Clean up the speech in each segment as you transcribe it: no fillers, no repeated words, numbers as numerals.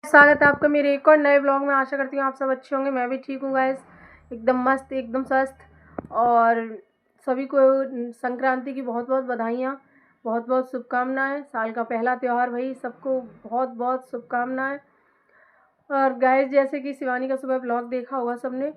स्वागत है आपका मेरे एक और नए ब्लॉग में। आशा करती हूँ आप सब अच्छे होंगे। मैं भी ठीक हूँ गाइस, एकदम मस्त, एकदम स्वस्थ। और सभी को संक्रांति की बहुत बहुत बधाइयाँ, बहुत बहुत शुभकामनाएं। साल का पहला त्यौहार भाई, सबको बहुत बहुत शुभकामनाएं। और गाइस, जैसे कि शिवानी का सुबह ब्लॉग देखा होगा सबने,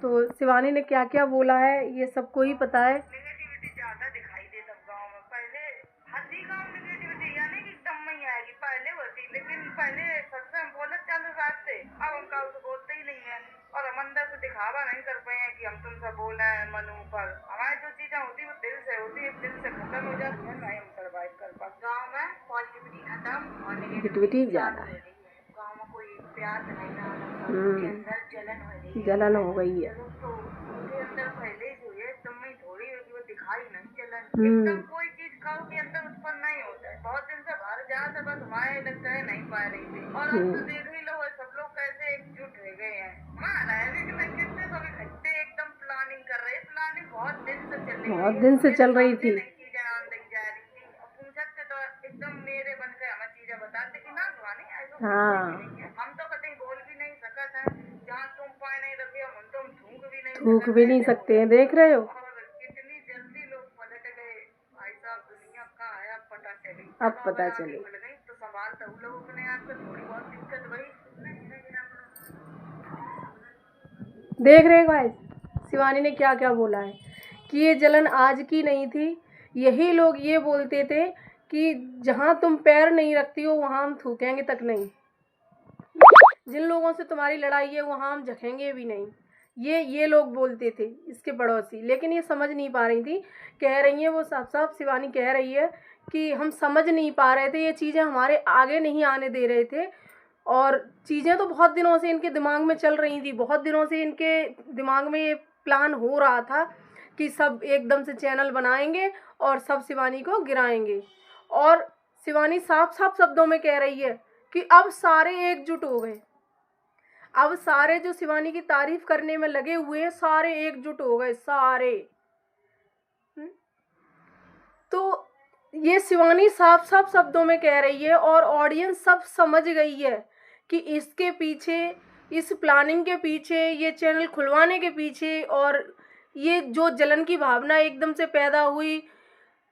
तो शिवानी ने क्या क्या बोला है ये सबको ही पता है। नेगेटिविटी ज्यादा दिखाई दे सब गाँव में। पहले हर गाँव में नेगेटिविटी यानी कि एकदम नहीं आएगी, पहले होती, लेकिन पहले सबसे हम बोलत चालू रात से, अब हम काउ से बोलते ही नहीं है। और हम अंदर से दिखावा नहीं कर पाए हैं कि हम तुमसे बोल रहे हैं मन ऊपर। हमारी जो चीजें होती वो दिल से होती है, दिल से खत्म हो जाती है, नहीं हम सर्वाइव कर पाते। गाँव में पॉजिटिविटी खत्म और नेगेटिविटी ज्यादा है। गाँव में कोई प्यार नहीं रहा, सबके अंदर जलन हो रही है, जलन हो गई है। तो उनके अंदर पहले जो है एकदम में थोड़ी होगी, वो दिखाई नहीं जलन। एकदम कोई चीज खाओ के अंदर उत्पन्न नहीं होता है। बहुत दिन से बाहर जा था, बस हमारे लगता है नहीं पा रही थी। और अब तो देख ही लो सब लोग कैसे एकजुट हो गए हैं। हमारा है भी कि मैं कितने तो इकट्ठे एकदम प्लानिंग कर रहे हैं। प्लानिंग बहुत दिन से चल रही है, बहुत दिन से चल रही थी। चीजें आन दी जा रही थी। अब पूछते तो एकदम मेरे बन के हमें चीजें बताते कि ना सुहानी ऐसा हम तो कभी बोल भी नहीं सकते हैं। जहाँ तुम पाए नहीं रखे हम तुम थूक भी नहीं सकते हैं। देख रहे हो कितनी जल्दी लोग पलट गए भाई साहब। दुनिया का आया पता चली, अब पता चले। तो सवाल तो लोगों ने आपको थोड़ी बहुत दिक्कत भाई। देख रहे गाइस, शिवानी ने क्या क्या बोला है कि ये जलन आज की नहीं थी। यही लोग ये बोलते थे कि जहाँ तुम पैर नहीं रखती हो वहाँ हम थूकेंगे तक नहीं। जिन लोगों से तुम्हारी लड़ाई है वहाँ हम झकेंगे भी नहीं। ये लोग बोलते थे, इसके पड़ोसी। लेकिन ये समझ नहीं पा रही थी। कह रही है वो साफ साफ, शिवानी कह रही है कि हम समझ नहीं पा रहे थे, ये चीज़ें हमारे आगे नहीं आने दे रहे थे। और चीज़ें तो बहुत दिनों से इनके दिमाग में चल रही थी, बहुत दिनों से इनके दिमाग में ये प्लान हो रहा था कि सब एकदम से चैनल बनाएंगे और सब शिवानी को गिराएंगे। और शिवानी साफ साफ शब्दों में कह रही है कि अब सारे एकजुट हो गए। अब सारे जो शिवानी की तारीफ करने में लगे हुए हैं, सारे एकजुट हो गए, सारे। तो ये शिवानी साफ साफ शब्दों में कह रही है और ऑडियंस सब समझ गई है कि इसके पीछे, इस प्लानिंग के पीछे, ये चैनल खुलवाने के पीछे, और ये जो जलन की भावना एकदम से पैदा हुई,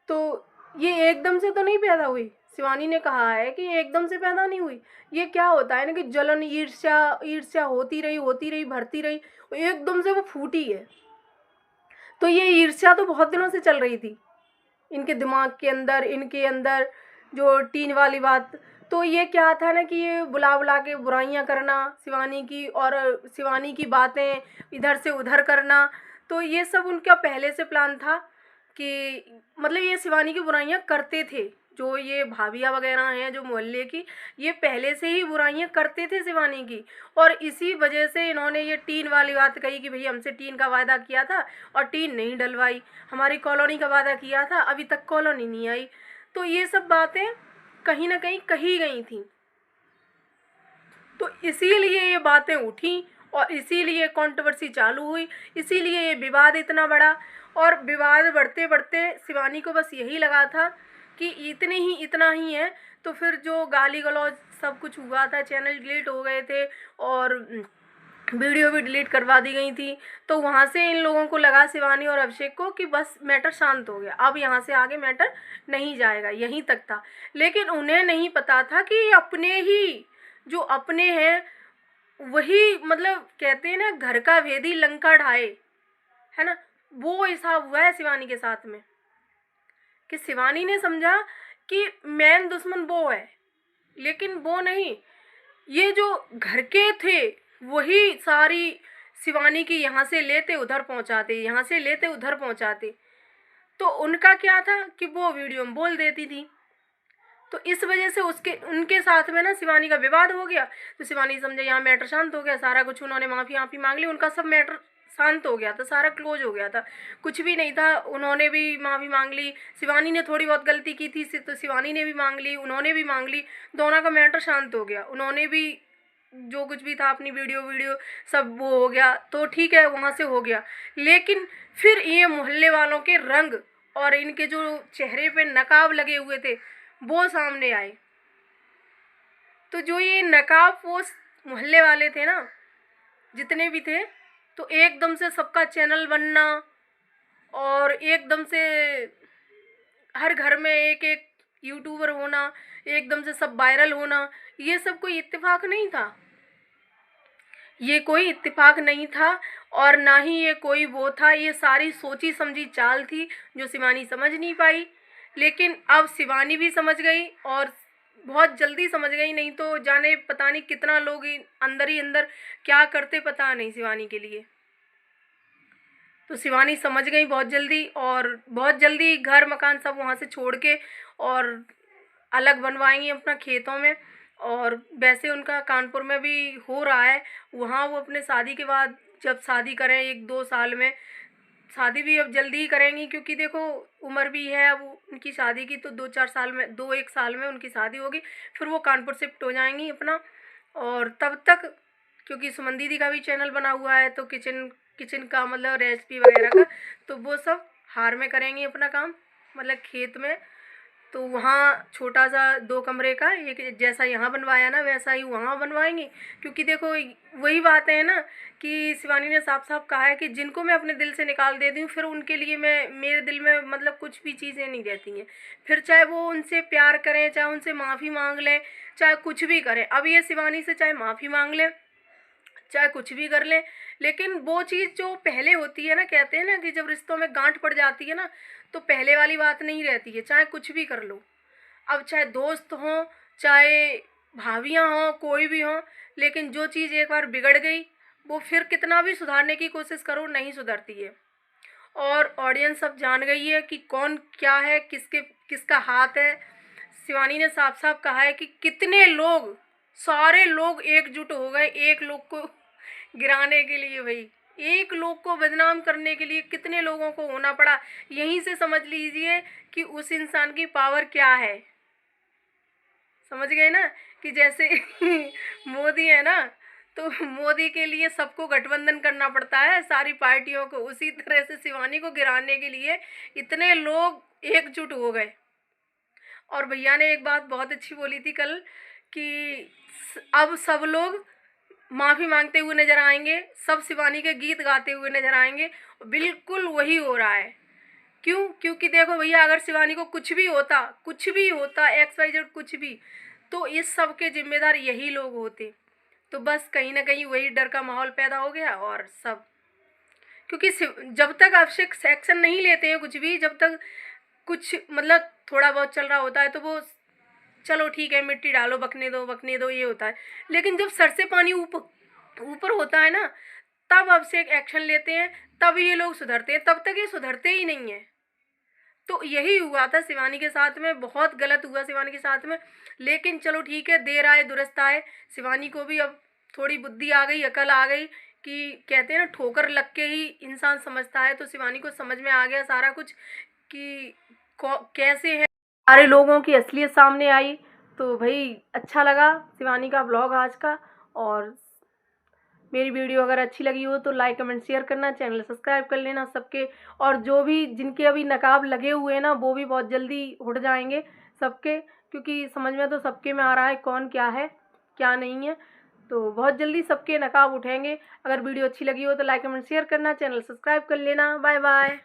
तो ये एकदम से तो नहीं पैदा हुई। शिवानी ने कहा है कि एकदम से पैदा नहीं हुई। ये क्या होता है ना कि जलन, ईर्ष्या, ईर्ष्या होती रही, भरती रही, एकदम से वो फूटी है। तो ये ईर्ष्या तो बहुत दिनों से चल रही थी इनके दिमाग के अंदर, इनके अंदर जो टीन वाली बात। तो ये क्या था ना कि ये बुला बुला के बुराइयां करना शिवानी की, और शिवानी की बातें इधर से उधर करना। तो ये सब उनका पहले से प्लान था कि मतलब ये शिवानी की बुराइयां करते थे। जो ये भाभिया वगैरह हैं जो मोहल्ले की, ये पहले से ही बुराइयां करते थे शिवानी की। और इसी वजह से इन्होंने ये टीन वाली बात कही कि भई हमसे टीन का वायदा किया था और टीन नहीं डलवाई, हमारी कॉलोनी का वादा किया था अभी तक कॉलोनी नहीं आई। तो ये सब बातें कहीं ना कहीं कही गई थी। तो इसीलिए ये बातें उठी और इसीलिए कंट्रोवर्सी चालू हुई, इसीलिए ये विवाद इतना बड़ा। और विवाद बढ़ते बढ़ते शिवानी को बस यही लगा था कि इतना ही है। तो फिर जो गाली गलौज सब कुछ हुआ था, चैनल डिलीट हो गए थे और वीडियो भी डिलीट करवा दी गई थी। तो वहाँ से इन लोगों को लगा, शिवानी और अभिषेक को, कि बस मैटर शांत हो गया, अब यहाँ से आगे मैटर नहीं जाएगा, यहीं तक था। लेकिन उन्हें नहीं पता था कि अपने ही जो अपने हैं वही, मतलब कहते हैं ना घर का भेदी लंका ढाए, है ना, वो हिसाब हुआ है शिवानी के साथ में। कि शिवानी ने समझा कि मेन दुश्मन वो है, लेकिन वो नहीं, ये जो घर के थे वही सारी शिवानी की यहाँ से लेते उधर पहुँचाते, यहाँ से लेते उधर पहुँचाते। तो उनका क्या था कि वो वीडियो में बोल देती थी। तो इस वजह से उनके साथ में ना शिवानी का विवाद हो गया। तो शिवानी समझे यहाँ मैटर शांत हो गया, सारा कुछ उन्होंने माफ़ी मांग ली, उनका सब मैटर शांत हो गया था, सारा क्लोज हो गया था, कुछ भी नहीं था। उन्होंने भी माफ़ी मांग ली, शिवानी ने थोड़ी बहुत गलती की थी तो शिवानी ने भी मांग ली, उन्होंने भी मांग ली, दोनों का मैटर शांत हो गया। उन्होंने भी जो कुछ भी था अपनी वीडियो सब वो हो गया, तो ठीक है, वहाँ से हो गया। लेकिन फिर ये मोहल्ले वालों के रंग और इनके जो चेहरे पे नकाब लगे हुए थे वो सामने आए। तो जो ये नकाबपोश मोहल्ले वाले थे ना, जितने भी थे, तो एकदम से सबका चैनल बनना और एकदम से हर घर में एक एक यूट्यूबर होना, एकदम से सब वायरल होना, ये सब कोई इत्तेफाक नहीं था। ये कोई इत्तेफाक नहीं था और ना ही ये कोई वो था। ये सारी सोची समझी चाल थी जो शिवानी समझ नहीं पाई। लेकिन अब शिवानी भी समझ गई और बहुत जल्दी समझ गई, नहीं तो जाने पता नहीं कितना लोग अंदर ही अंदर क्या करते पता नहीं शिवानी के लिए। तो शिवानी समझ गई बहुत जल्दी और बहुत जल्दी घर मकान सब वहाँ से छोड़ के और अलग बनवाएंगी अपना खेतों में। और वैसे उनका कानपुर में भी हो रहा है, वहाँ वो अपने शादी के बाद जब शादी करें 1-2 साल में, शादी भी अब जल्दी ही करेंगी क्योंकि देखो उम्र भी है अब उनकी शादी की, तो 2-4 साल में 2-1 साल में उनकी शादी होगी, फिर वो कानपुर शिफ्ट हो जाएंगी अपना। और तब तक क्योंकि सुमन दीदी का भी चैनल बना हुआ है, तो किचन का मतलब रेसिपी वगैरह का, तो वो सब हार में करेंगी अपना काम, मतलब खेत में। तो वहाँ छोटा सा 2 कमरे का एक जैसा यहाँ बनवाया ना वैसा ही वहाँ बनवाएंगी। क्योंकि देखो वही बात है ना कि शिवानी ने साफ साफ कहा है कि जिनको मैं अपने दिल से निकाल देती हूँ फिर उनके लिए मैं मेरे दिल में मतलब कुछ भी चीज़ें नहीं रहती हैं। फिर चाहे वो उनसे प्यार करें, चाहे उनसे माफ़ी मांग लें, चाहे कुछ भी करें। अब ये शिवानी से चाहे माफ़ी मांग लें, चाहे कुछ भी कर लें, लेकिन वो चीज़ जो पहले होती है ना, कहते हैं ना कि जब रिश्तों में गांठ पड़ जाती है ना, तो पहले वाली बात नहीं रहती है, चाहे कुछ भी कर लो। अब चाहे दोस्त हों, चाहे भाभियाँ हों, कोई भी हों, लेकिन जो चीज़ एक बार बिगड़ गई वो फिर कितना भी सुधारने की कोशिश करो नहीं सुधरती है। और ऑडियंस सब जान गई है कि कौन क्या है, किसका हाथ है। शिवानी ने साफ साफ कहा है कि कितने लोग, सारे लोग एकजुट हो गए एक लोग को गिराने के लिए। भाई एक लोग को बदनाम करने के लिए कितने लोगों को होना पड़ा। यहीं से समझ लीजिए कि उस इंसान की पावर क्या है। समझ गए ना कि जैसे मोदी है ना, तो मोदी के लिए सबको गठबंधन करना पड़ता है सारी पार्टियों को, उसी तरह से शिवानी को गिराने के लिए इतने लोग एकजुट हो गए। और भैया ने एक बात बहुत अच्छी बोली थी कल कि अब सब लोग माफ़ी मांगते हुए नजर आएंगे, सब शिवानी के गीत गाते हुए नजर आएंगे। बिल्कुल वही हो रहा है। क्यों? क्योंकि देखो भैया, अगर शिवानी को कुछ भी होता XYZ कुछ भी, तो इस सब के जिम्मेदार यही लोग होते। तो बस कहीं ना कहीं वही डर का माहौल पैदा हो गया और सब, क्योंकि जब तक आवश्यक एक्शन नहीं लेते हैं कुछ भी, जब तक कुछ मतलब थोड़ा बहुत चल रहा होता है तो वो चलो ठीक है मिट्टी डालो, बकने दो ये होता है। लेकिन जब सर से पानी ऊपर होता है ना, तब आवश्यक एक्शन लेते हैं, तब ये लोग सुधरते हैं, तब तक ये सुधरते ही नहीं है। तो यही हुआ था शिवानी के साथ में, बहुत गलत हुआ शिवानी के साथ में। लेकिन चलो ठीक है, देर आए दुरुस्त आए। शिवानी को भी अब थोड़ी बुद्धि आ गई, अकल आ गई कि कहते हैं ना ठोकर लग के ही इंसान समझता है। तो शिवानी को समझ में आ गया सारा कुछ कि कैसे है, सारे लोगों की असलियत सामने आई। तो भाई अच्छा लगा शिवानी का ब्लॉग आज का। और मेरी वीडियो अगर अच्छी लगी हो तो लाइक कमेंट शेयर करना, चैनल सब्सक्राइब कर लेना सबके। और जो भी जिनके अभी नकाब लगे हुए हैं ना, वो भी बहुत जल्दी उठ जाएंगे सबके, क्योंकि समझ में तो सबके में आ रहा है कौन क्या है क्या नहीं है। तो बहुत जल्दी सबके नकाब उठेंगे। अगर वीडियो अच्छी लगी हो तो लाइक कमेंट शेयर करना, चैनल सब्सक्राइब कर लेना। Bye bye.